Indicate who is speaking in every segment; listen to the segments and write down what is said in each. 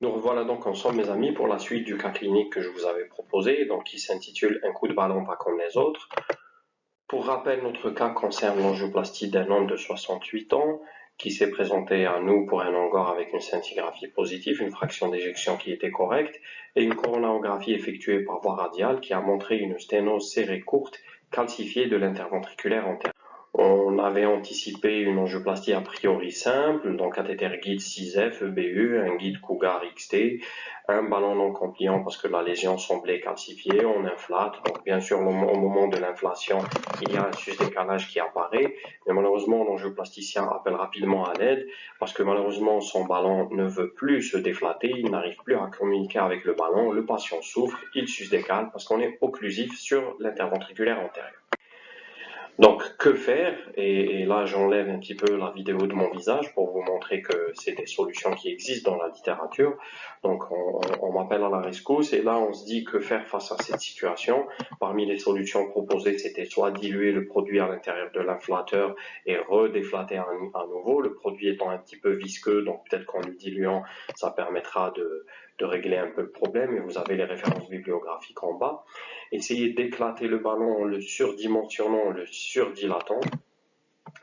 Speaker 1: Nous revoilà donc ensemble, mes amis, pour la suite du cas clinique que je vous avais proposé, donc qui s'intitule Un coup de ballon pas comme les autres. Pour rappel, notre cas concerne l'angioplastie d'un homme de 68 ans qui s'est présenté à nous pour un angor avec une scintigraphie positive, une fraction d'éjection qui était correcte et une coronarographie effectuée par voie radiale qui a montré une sténose serrée courte calcifiée de l'interventriculaire antérieur. On avait anticipé une angioplastie a priori simple, donc cathéter guide 6F, EBU, un guide Cougar XT, un ballon non compliant parce que la lésion semblait calcifiée, on inflate, donc bien sûr au moment de l'inflation, il y a un sus-décalage qui apparaît, mais malheureusement l'angioplasticien appelle rapidement à l'aide parce que malheureusement son ballon ne veut plus se déflater, il n'arrive plus à communiquer avec le ballon, le patient souffre, il sus-décale parce qu'on est occlusif sur l'interventriculaire antérieur. Donc, que faire? Et là, j'enlève un petit peu la vidéo de mon visage pour vous montrer que c'est des solutions qui existent dans la littérature. Donc, on m'appelle à la rescousse et là, on se dit que faire face à cette situation. Parmi les solutions proposées, c'était soit diluer le produit à l'intérieur de l'inflateur et redéflater à nouveau, le produit étant un petit peu visqueux, donc peut-être qu'en le diluant, ça permettra de régler un peu le problème et vous avez les références bibliographiques en bas. Essayez d'éclater le ballon en le surdimensionnant, en le surdilatant.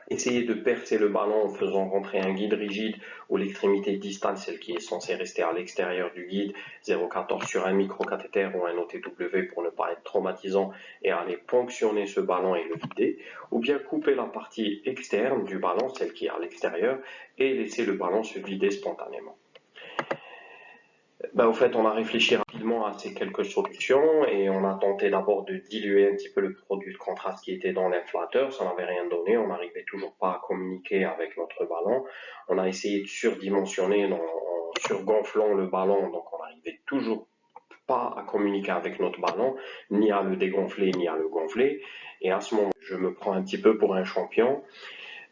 Speaker 1: Essayez de percer le ballon en faisant rentrer un guide rigide où l'extrémité distale, celle qui est censée rester à l'extérieur du guide, 0,14 sur un microcathéter ou un OTW pour ne pas être traumatisant et aller ponctionner ce ballon et le vider, ou bien couper la partie externe du ballon, celle qui est à l'extérieur, et laisser le ballon se vider spontanément. Au fait, on a réfléchi rapidement à ces quelques solutions et on a tenté d'abord de diluer un petit peu le produit de contraste qui était dans l'inflateur. Ça n'avait rien donné. On n'arrivait toujours pas à communiquer avec notre ballon. On a essayé de surdimensionner en surgonflant le ballon, donc on n'arrivait toujours pas à communiquer avec notre ballon, ni à le dégonfler, ni à le gonfler. Et à ce moment, je me prends un petit peu pour un champion.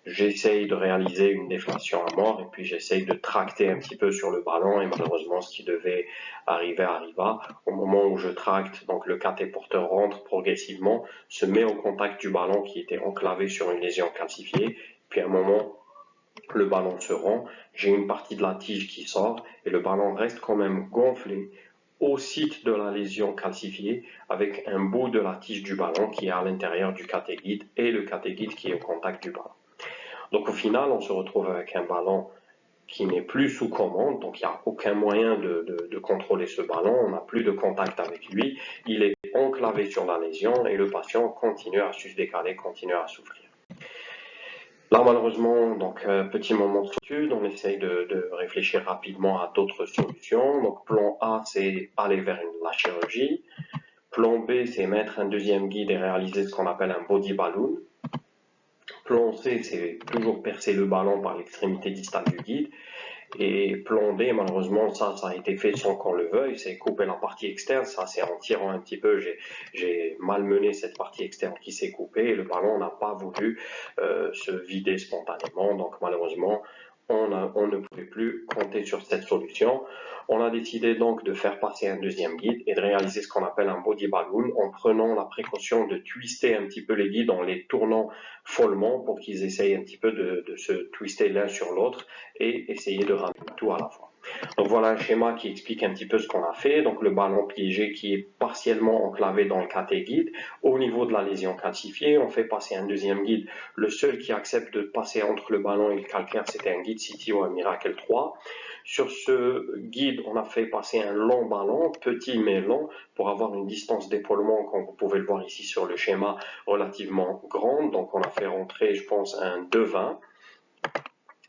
Speaker 1: J'essaye de réaliser une déflation à mort et puis j'essaye de tracter un petit peu sur le ballon et malheureusement ce qui devait arriver arriva. Au moment où je tracte, donc le cathé porteur rentre progressivement, se met au contact du ballon qui était enclavé sur une lésion calcifiée, puis à un moment le ballon se rend, j'ai une partie de la tige qui sort et le ballon reste quand même gonflé au site de la lésion calcifiée avec un bout de la tige du ballon qui est à l'intérieur du catéguide et le catéguide qui est au contact du ballon. Donc au final, on se retrouve avec un ballon qui n'est plus sous commande, donc il n'y a aucun moyen de contrôler ce ballon, on n'a plus de contact avec lui, il est enclavé sur la lésion et le patient continue à sus-décaler, continue à souffrir. Là, malheureusement, donc petit moment de solitude, on essaye de réfléchir rapidement à d'autres solutions. Donc plan A, c'est aller vers la chirurgie. Plan B, c'est mettre un deuxième guide et réaliser ce qu'on appelle un body balloon. Plan C, c'est toujours percer le ballon par l'extrémité distale du guide. Et plan D, malheureusement, ça a été fait sans qu'on le veuille, c'est couper la partie externe. Ça, c'est en tirant un petit peu, j'ai malmené cette partie externe qui s'est coupée et le ballon n'a pas voulu se vider spontanément. Donc, malheureusement, on ne pouvait plus compter sur cette solution. On a décidé donc de faire passer un deuxième guide et de réaliser ce qu'on appelle un body balloon en prenant la précaution de twister un petit peu les guides en les tournant follement pour qu'ils essayent un petit peu de se twister l'un sur l'autre et essayer de ramener tout à la fois. Donc voilà un schéma qui explique un petit peu ce qu'on a fait. Donc le ballon piégé qui est partiellement enclavé dans le cathé guide. Au niveau de la lésion calcifiée, on fait passer un deuxième guide. Le seul qui accepte de passer entre le ballon et le calcaire, c'était un guide CTO, un Miracle 3. Sur ce guide, on a fait passer un long ballon, petit mais long, pour avoir une distance d'épaulement, comme vous pouvez le voir ici sur le schéma, relativement grande. Donc on a fait rentrer, je pense, un 2,20.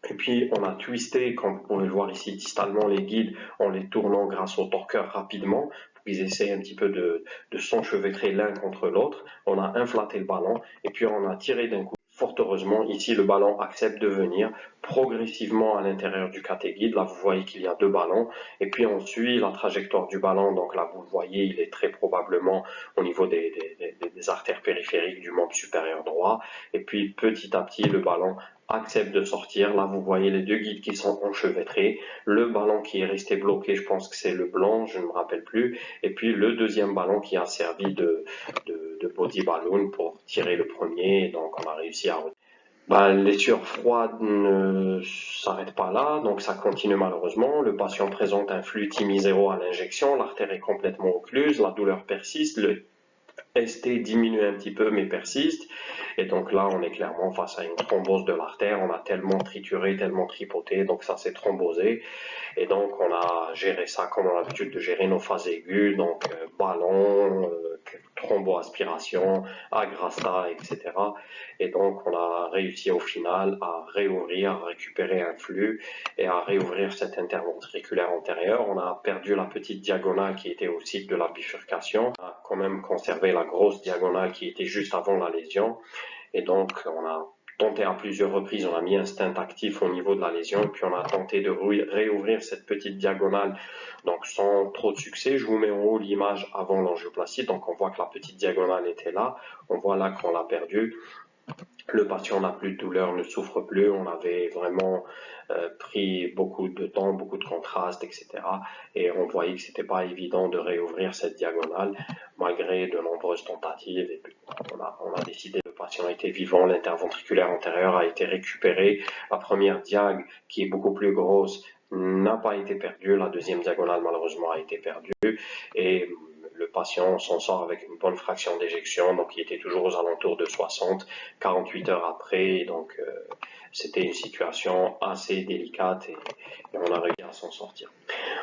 Speaker 1: Et puis on a twisté, comme vous pouvez le voir ici distalement, les guides en les tournant grâce au torqueur rapidement pour qu'ils essayent un petit peu de s'enchevêtrer l'un contre l'autre. On a inflaté le ballon et puis on a tiré d'un coup. Fort heureusement, ici le ballon accepte de venir progressivement à l'intérieur du catéguide. Là vous voyez qu'il y a deux ballons et puis on suit la trajectoire du ballon. Donc là vous le voyez, il est très probablement au niveau des artères périphériques du membre supérieur droit. Et puis petit à petit le ballon accepte de sortir. Là, vous voyez les deux guides qui sont enchevêtrés. Le ballon qui est resté bloqué, je pense que c'est le blanc, je ne me rappelle plus. Et puis le deuxième ballon qui a servi de body balloon pour tirer le premier. Donc, on a réussi à Bah, les sueurs froides ne s'arrêtent pas là, donc ça continue malheureusement. Le patient présente un flux TIMI 0 à l'injection, l'artère est complètement occluse, la douleur persiste, le ST diminue un petit peu mais persiste. Et donc là, on est clairement face à une thrombose de l'artère. On a tellement trituré, tellement tripoté, donc ça s'est thrombosé. Et donc, on a géré ça comme on a l'habitude de gérer nos phases aiguës, donc ballon, thromboaspiration, agrasta, etc. Et donc, on a réussi au final à réouvrir, à récupérer un flux et à réouvrir cette interventriculaire antérieure. On a perdu la petite diagonale qui était au site de la bifurcation. On a quand même conservé la grosse diagonale qui était juste avant la lésion. Et donc, on a tenté à plusieurs reprises, on a mis un stent actif au niveau de la lésion, et puis on a tenté de réouvrir cette petite diagonale, donc sans trop de succès. Je vous mets en haut l'image avant l'angioplastie, donc on voit que la petite diagonale était là, on voit là qu'on l'a perdue. Le patient n'a plus de douleur, ne souffre plus. On avait vraiment pris beaucoup de temps, beaucoup de contraste, etc. Et on voyait que c'était pas évident de réouvrir cette diagonale malgré de nombreuses tentatives. Et puis, on a décidé, le patient était vivant, l'interventriculaire antérieur a été récupéré. La première diag, qui est beaucoup plus grosse, n'a pas été perdue. La deuxième diagonale, malheureusement, a été perdue. Et le patient s'en sort avec une bonne fraction d'éjection, donc il était toujours aux alentours de 60, 48 heures après, donc c'était une situation assez délicate et on a réussi à s'en sortir.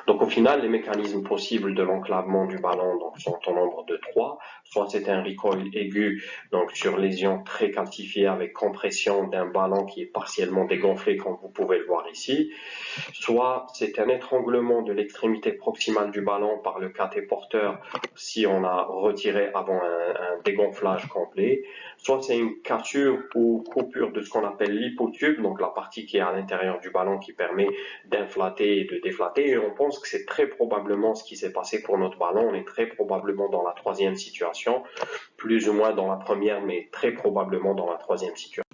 Speaker 1: Donc au final, les mécanismes possibles de l'enclavement du ballon donc, sont au nombre de trois. Soit c'est un recoil aigu, donc sur lésion très calcifiée avec compression d'un ballon qui est partiellement dégonflé, comme vous pouvez le voir ici. Soit c'est un étranglement de l'extrémité proximale du ballon par le cathé porteur si on a retiré avant un dégonflage complet. Soit c'est une cassure ou coupure de ce qu'on appelle l'hypotube, donc la partie qui est à l'intérieur du ballon qui permet d'inflater et de déflater. Et on pense que c'est très probablement ce qui s'est passé pour notre ballon. On est très probablement dans la troisième situation, plus ou moins dans la première, mais très probablement dans la troisième situation.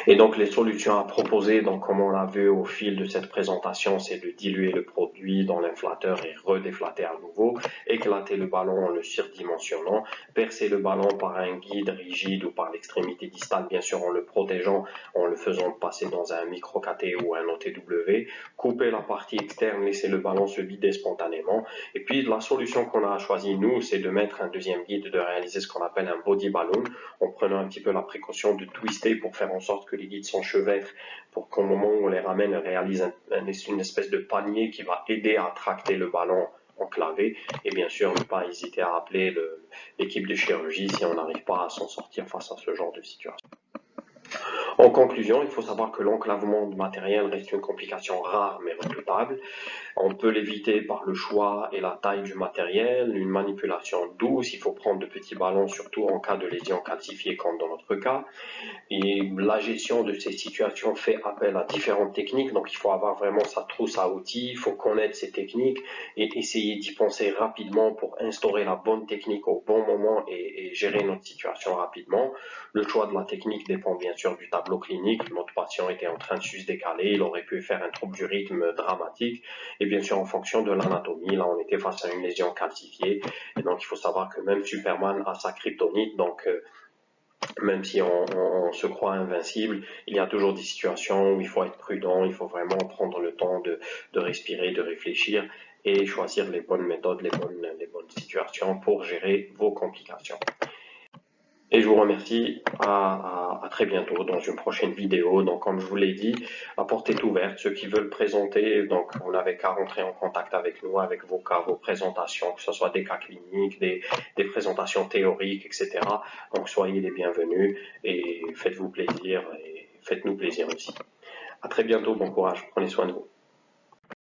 Speaker 1: Et donc les solutions à proposer, donc comme on l'a vu au fil de cette présentation, c'est de diluer le produit dans l'inflateur et redéflater à nouveau, éclater le ballon en le surdimensionnant, percer le ballon par un guide rigide ou par l'extrémité distale, bien sûr en le protégeant, en le faisant passer dans un micro-cathé ou un OTW, couper la partie externe, laisser le ballon se vider spontanément. Et puis la solution qu'on a choisie nous, c'est de mettre un deuxième guide, de réaliser ce qu'on appelle un body balloon, en prenant un petit peu la précaution de twister pour faire en sorte que les guides s'enchevêtrent, pour qu'au moment où on les ramène, on réalise une espèce de panier qui va aider à tracter le ballon enclavé. Et bien sûr, ne pas hésiter à appeler l'équipe de chirurgie si on n'arrive pas à s'en sortir face à ce genre de situation. En conclusion, il faut savoir que l'enclavement de matériel reste une complication rare mais redoutable. On peut l'éviter par le choix et la taille du matériel, une manipulation douce, il faut prendre de petits ballons, surtout en cas de lésion calcifiée comme dans notre cas. Et la gestion de ces situations fait appel à différentes techniques, donc il faut avoir vraiment sa trousse à outils, il faut connaître ces techniques et essayer d'y penser rapidement pour instaurer la bonne technique au bon moment et gérer notre situation rapidement. Le choix de la technique dépend bien sûr du tableau clinique. Notre patient était en train de se décaler, il aurait pu faire un trouble du rythme dramatique. Et bien sûr, en fonction de l'anatomie, là, on était face à une lésion calcifiée. Et donc, il faut savoir que même Superman a sa kryptonite. Donc, même si on se croit invincible, il y a toujours des situations où il faut être prudent, il faut vraiment prendre le temps de respirer, de réfléchir et choisir les bonnes méthodes, les bonnes situations pour gérer vos complications. Et je vous remercie à très bientôt dans une prochaine vidéo. Donc, comme je vous l'ai dit, la porte est ouverte. Ceux qui veulent présenter, donc, vous n'avez qu'à rentrer en contact avec nous, avec vos cas, vos présentations, que ce soit des cas cliniques, des présentations théoriques, etc. Donc, soyez les bienvenus et faites-vous plaisir et faites-nous plaisir aussi. À très bientôt. Bon courage. Prenez soin de vous.